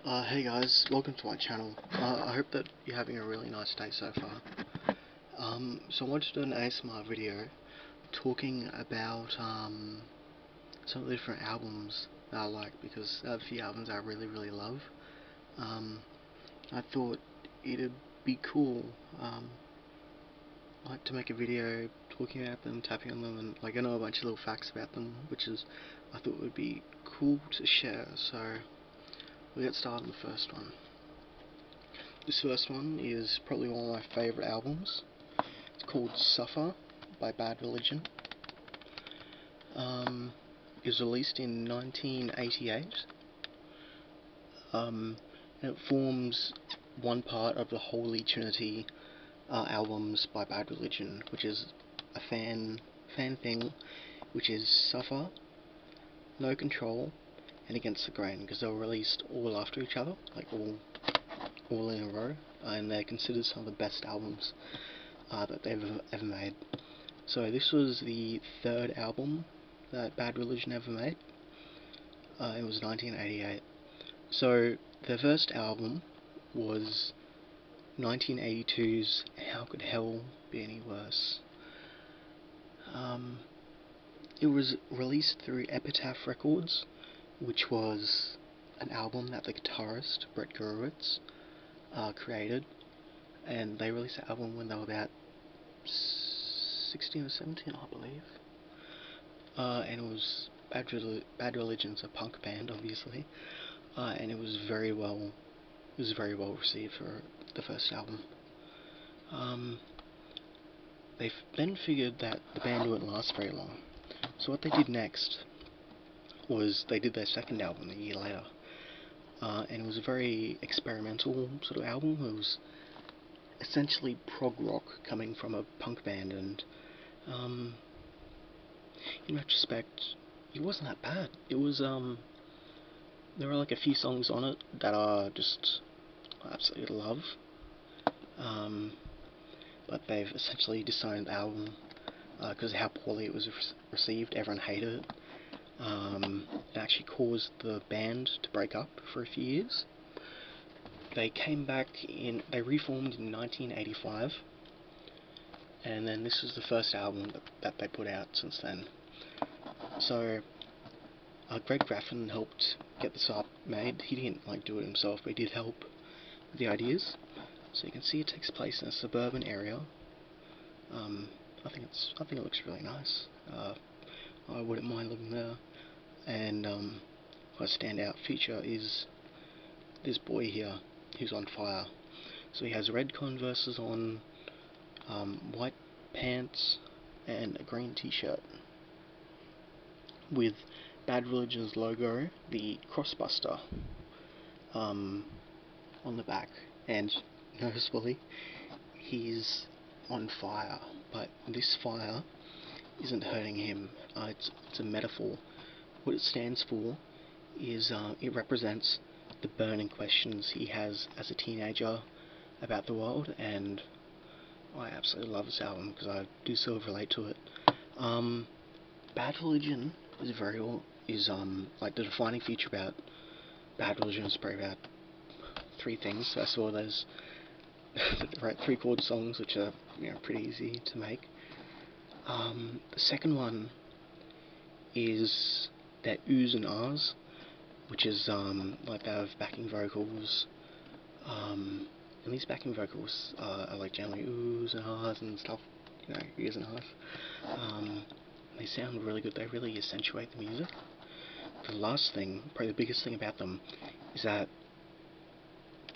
Hey guys, welcome to my channel. I hope that you're having a really nice day so far. So I wanted to do an ASMR video talking about some of the different albums that I like, because there are a few albums I really love. I thought it'd be cool like to make a video talking about them, tapping on them, and I know a bunch of little facts about them, I thought would be cool to share. So we'll get started on the first one. This first one is probably one of my favourite albums. It's called Suffer by Bad Religion. It was released in 1988. And it forms one part of the Holy Trinity albums by Bad Religion, which is a fan thing, which is Suffer, No Control, and Against the Grain, because they were released all after each other, like all in a row, and they're considered some of the best albums that they've ever made. So this was the third album that Bad Religion ever made. It was 1988. So their first album was 1982's How Could Hell Be Any Worse? It was released through Epitaph Records, which was an album that the guitarist Brett Gurewitz created, and they released the album when they were about 16 or 17, I believe. And it was Bad Religion's a punk band, obviously, and it was very well received for the first album. They then figured that the band wouldn't last very long, so what they did next was they did their second album a year later, and it was a very experimental sort of album. It was essentially prog rock coming from a punk band, and in retrospect, it wasn't that bad. It was there were like a few songs on it that I just absolutely love, but they've essentially disowned the album because of how poorly it was received. Everyone hated it. It actually caused the band to break up for a few years. They reformed in 1985, and then this was the first album that they put out since then. So Greg Graffin helped get this up made. He didn't do it himself, but he did help with the ideas. So you can see it takes place in a suburban area. I think it looks really nice. I wouldn't mind living there. And a standout feature is this boy here, who's on fire. So he has red Converses on, white pants, and a green t-shirt with Bad Religion's logo, the Crossbuster, on the back. And noticeably, he's on fire, but this fire isn't hurting him. It's a metaphor. What it stands for is it represents the burning questions he has as a teenager about the world, and I absolutely love this album because I do sort of relate to it. Bad Religion is the defining feature about Bad Religion is probably about three things. First of all, there's right 3-chord songs, which are pretty easy to make. The second one is their oohs and ahs, which is they have backing vocals, and these backing vocals are generally oohs and ahs and stuff, ears and ahs. They sound really good. They really accentuate the music. The last thing, probably the biggest thing about them, is that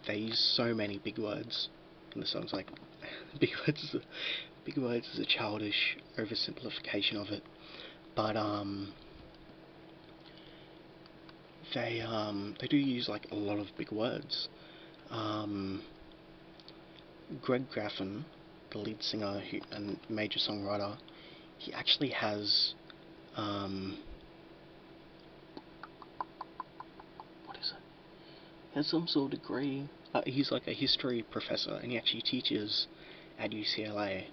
they use so many big words in the songs. Big words is a childish oversimplification of it, but they do use a lot of big words. Greg Graffin, the lead singer and major songwriter, he actually has has some sort of degree. He's a history professor, and he actually teaches at UCLA.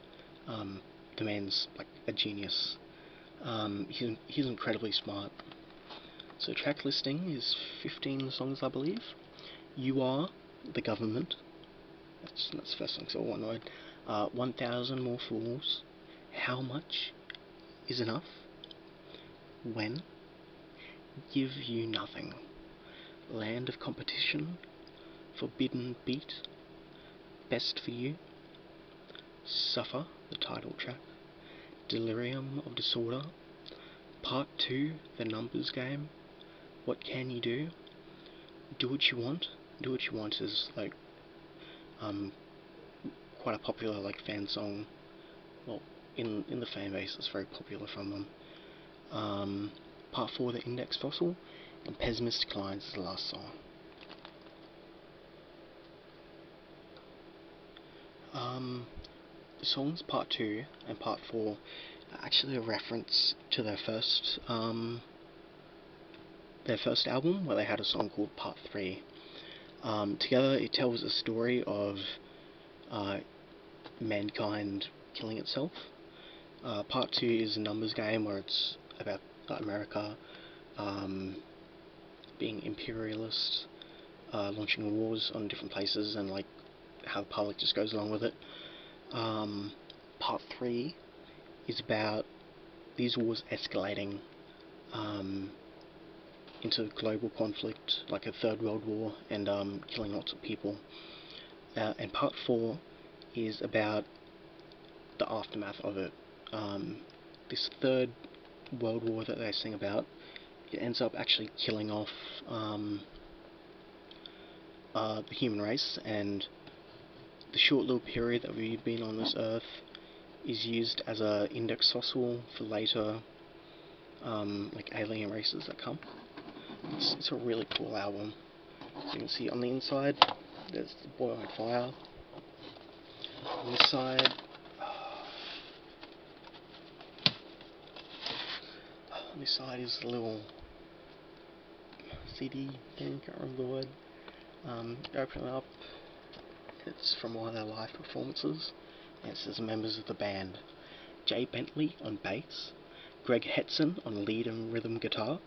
The man's a genius. He's incredibly smart. So track listing is 15 songs, I believe. You are the government. That's the first song, so one word. 1,000 more fools. How much is enough? When? Give you nothing. Land of competition. Forbidden beat. Best for you. Suffer, the title track. Delirium of disorder. Part 2, the numbers game. What can you do? Do what you want. Do what you want is like quite a popular like fan song. Well, in the fan base, it's very popular from them. Part 4, the index fossil, and Pessimistic Lines is the last song. The songs Part 2 and Part 4 are actually a reference to their first album, where they had a song called Part 3. Together it tells a story of mankind killing itself. Part 2 is a numbers game where it's about America being imperialist, launching wars on different places, and like how the public just goes along with it. Part 3 is about these wars escalating into global conflict, like a third world war, and killing lots of people. And Part 4 is about the aftermath of it. This third world war that they sing about, it ends up actually killing off the human race, and the short little period that we've been on this earth is used as a index fossil for later like alien races that come. It's a really cool album. So you can see on the inside there's the boy on fire. On this side, is the little CD thing, can't remember the word. Open it up, it's from one of their live performances, and it says members of the band: Jay Bentley on bass, Greg Hetson on lead and rhythm guitar,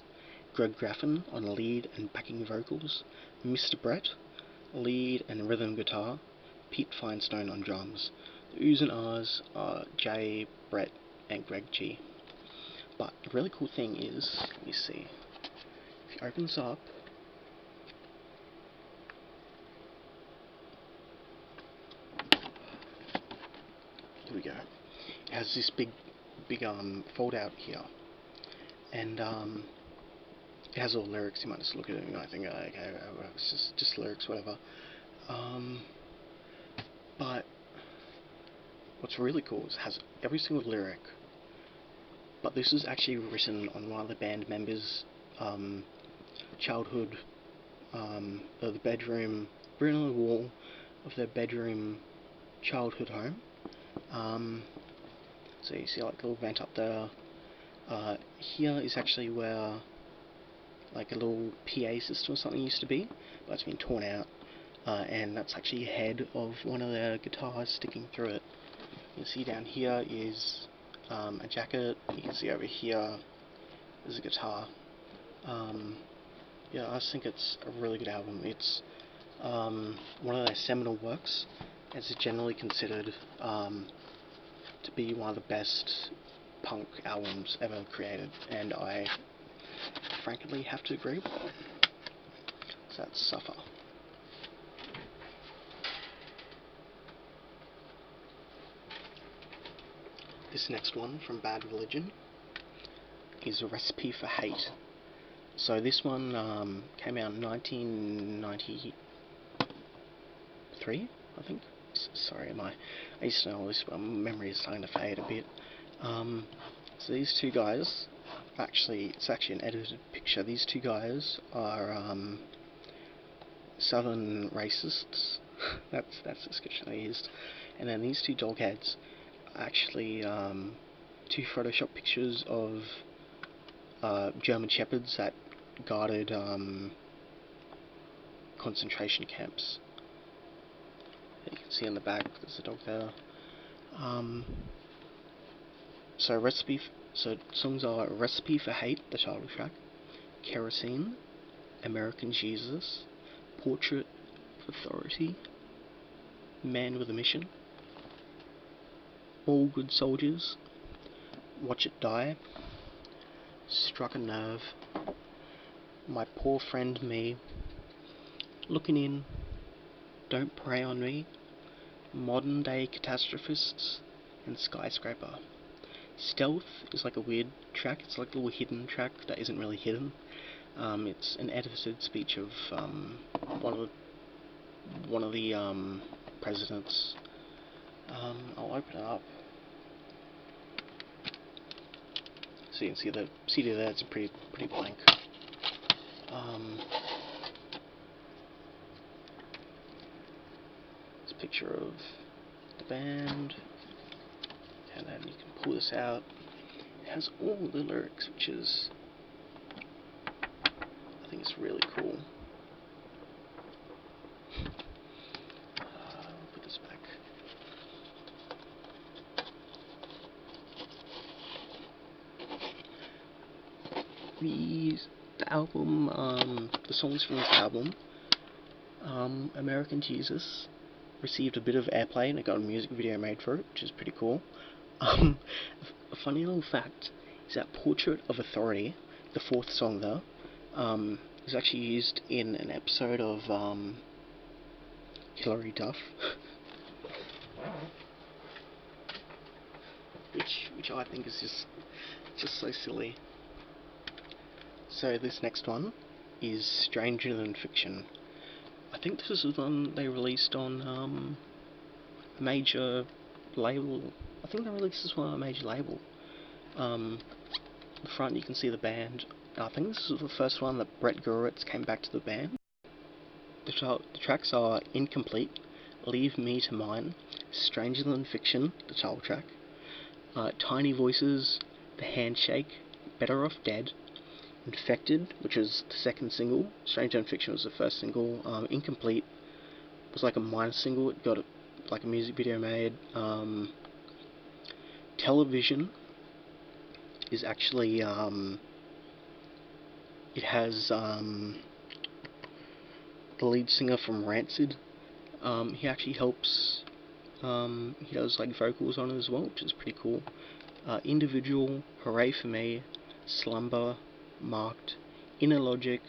Greg Graffin on lead and backing vocals, Mr. Brett, lead and rhythm guitar, Pete Finestone on drums. The Oohs and Ahs are Jay, Brett, and Greg G. But the really cool thing is, let me see, if it opens up, here we go. It has this big fold out here, and it has all the lyrics. You might just look at it and I think, okay, it's just lyrics, whatever. But what's really cool is it has every single lyric, but this is actually written on one of the band members' childhood, the bedroom, written on the wall of their bedroom childhood home. So you see like a little vent up there. Here is actually where like a little PA system or something used to be, but it's been torn out, and that's actually a head of one of their guitars sticking through it. You can see down here is a jacket. You can see over here is a guitar. Yeah, I just think it's a really good album. It's one of their seminal works. It's generally considered to be one of the best punk albums ever created, and I frankly have to agree with it. So that's Suffer. This next one from Bad Religion is A Recipe for Hate. So this one came out in 1993, I think. Sorry, I used to know all this, but my memory is starting to fade a bit. So these two guys, it's actually an edited picture. These two guys are southern racists. that's the description I used. And then these two dog heads are actually two Photoshop pictures of German shepherds that guarded concentration camps. You can see on the back there's a dog there. So songs are Recipe for Hate, the title track, Kerosene, American Jesus, Portrait authority, man with a mission, all good soldiers, watch it die, struck a nerve, my poor friend me, looking in, don't prey on me, modern day catastrophists, and skyscraper. Stealth is like a weird track, it's like a little hidden track that isn't really hidden. It's an edited speech of one of the presidents. I'll open it up so you can see the CD there. It's pretty blank. It's a picture of the band, and then you can pull this out. It has all the lyrics, which is, I think it's really cool. I'll put this back. The album, the songs from this album, American Jesus, received a bit of airplay and it got a music video made for it, which is pretty cool. A funny little fact is that Portrait of Authority, the fourth song though, is actually used in an episode of Hilary Duff, which I think is just so silly. So this next one is Stranger Than Fiction. I think this is one they released on a major label. I think they released this one on a major label. The front you can see the band. I think this is the first one that Brett Gurewitz came back to the band. The tracks are Incomplete, Leave Me to Mine, Stranger Than Fiction, the title track, Tiny Voices, The Handshake, Better Off Dead, Infected, which was the second single. Stranger Than Fiction was the first single. Incomplete was like a minor single. It got like a music video made. Television is actually it has the lead singer from Rancid. He actually helps. He does like vocals on it as well, which is pretty cool. Individual, Hooray for Me, Slumber, Marked, Inner Logic,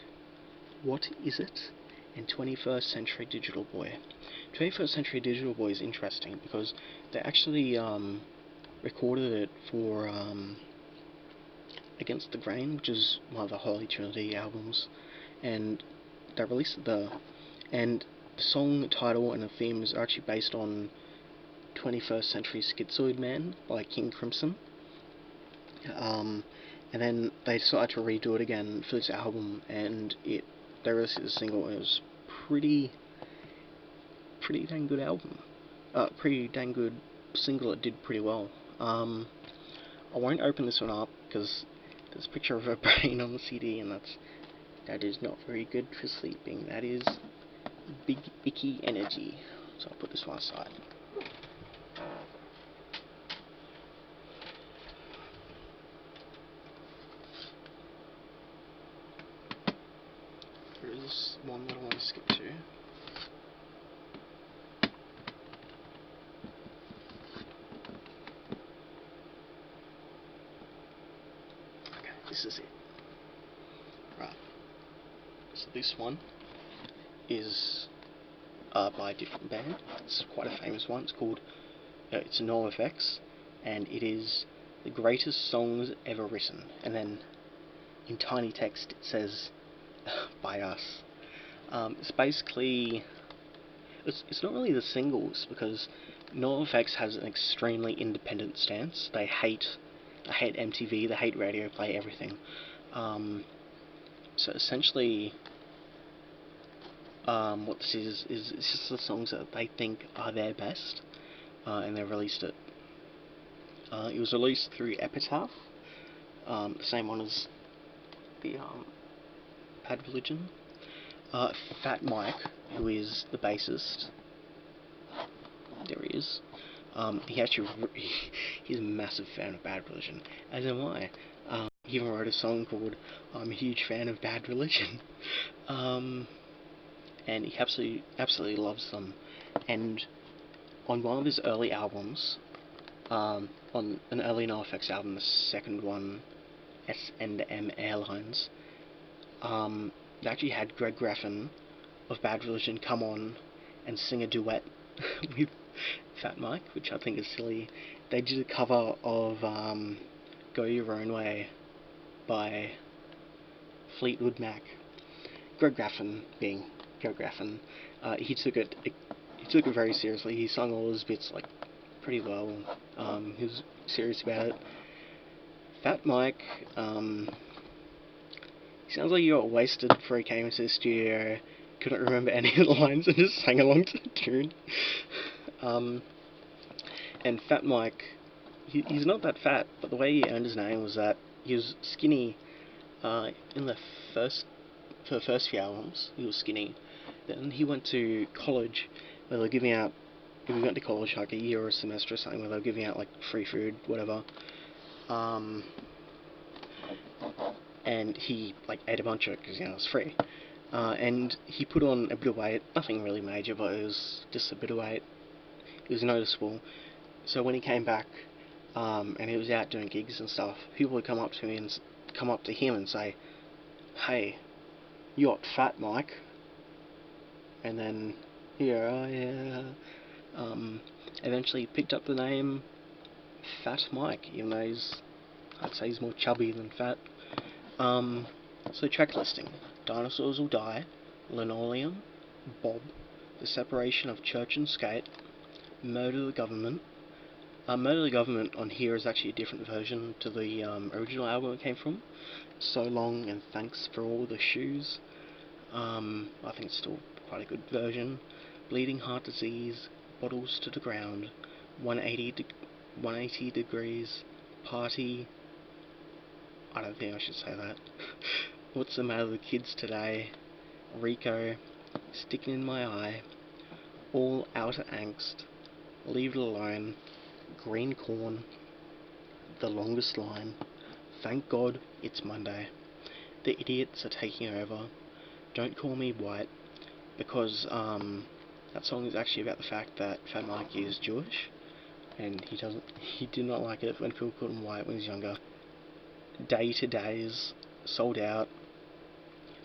What Is It, and 21st Century Digital Boy. 21st Century Digital Boy is interesting because they actually recorded it for Against the Grain, which is one of the Holy Trinity albums, and they released it there. And the song title and the themes are actually based on 21st Century Schizoid Man by King Crimson. And then they decided to redo it again for this album, and they released the single, and it was pretty dang good album. Pretty dang good single. It did pretty well. I won't open this one up because there's a picture of a brain on the CD, and that is not very good for sleeping. That is big icky energy. So I'll put this one aside. There's one that I want to skip to. Okay, this is it. Right. So this one is by a different band. It's quite a famous one. It's called it's NoFX, and it is the greatest songs ever written. And then in tiny text it says by us. It's basically it's not really the singles because NoFX has an extremely independent stance. They hate MTV, they hate radio play, everything. So essentially, what this is it's just the songs that they think are their best, and they've released it. It was released through Epitaph, the same one as the Bad Religion. Fat Mike, who is the bassist, there he is. He's a massive fan of Bad Religion, as am I. He even wrote a song called "I'm a huge fan of Bad Religion." and he absolutely loves them. And on one of his early albums, on an early NoFX album, the second one, S&M Airlines, they actually had Greg Graffin of Bad Religion come on and sing a duet with Fat Mike, which I think is silly. They did a cover of Go Your Own Way by Fleetwood Mac. Greg Graffin, being Greg Graffin, he took it very seriously. He sung all his bits like pretty well. He was serious about it. Fat Mike, he sounds like he got wasted before he came into the studio, couldn't remember any of the lines and just sang along to the tune. And Fat Mike, he's not that fat, but the way he earned his name was that he was skinny in the first few albums. He was skinny. Then he went to college where they were giving out, he went to college like a year or a semester or something, where they were giving out like free food, whatever. And he like ate a bunch of it because it was free. And he put on a bit of weight, nothing really major, but it was just a bit of weight. It was noticeable. So when he came back, and he was out doing gigs and stuff, people would come up to him and say, "Hey, you got fat, Mike." And then, yeah. Eventually he picked up the name Fat Mike, even though I'd say he's more chubby than fat. So track listing: Dinosaurs Will Die, Linoleum, Bob, The Separation of Church and Skate, Murder the Government. Murder the Government on here is actually a different version to the original album it came from. So Long and Thanks for All the Shoes. I think it's still quite a good version. Bleeding Heart Disease, Bottles to the Ground, 180 Degrees, Party. I don't think I should say that. What's the Matter with Kids Today, Rico, Sticking in My Eye, All Outer Angst, Leave It Alone, Green Corn, The Longest Line, Thank God It's Monday, The Idiots Are Taking Over, Don't Call Me White, because that song is actually about the fact that Fat Mike is Jewish, and he did not like it when people called him white when he was younger. Day to Days, Sold Out,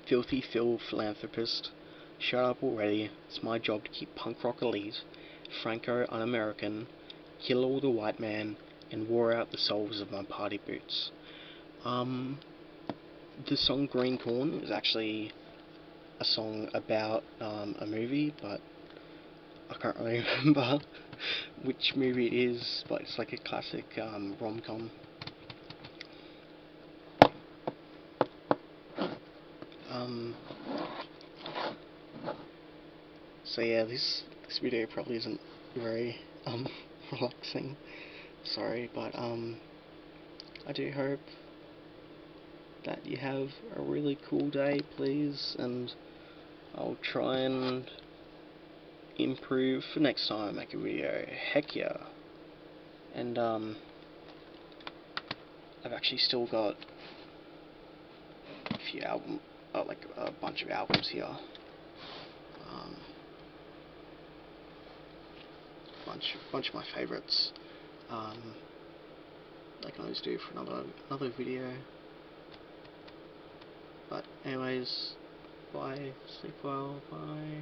Filthy Phil Philanthropist, Shut Up Already, It's My Job to Keep Punk Rock Elite, Franco Un-American, Kill All the White Man, and Wore Out the Soles of My Party Boots. The song Green Corn is actually a song about a movie, but I can't really remember which movie it is, but it's like a classic rom-com. So yeah, this video probably isn't very relaxing. Sorry, but I do hope that you have a really cool day, please, and I'll try and improve for next time I make a video. Heck yeah. And I've actually still got a few like a bunch of albums here. Bunch of my favorites. I can always do for another video. But anyways, bye, sleep well, bye.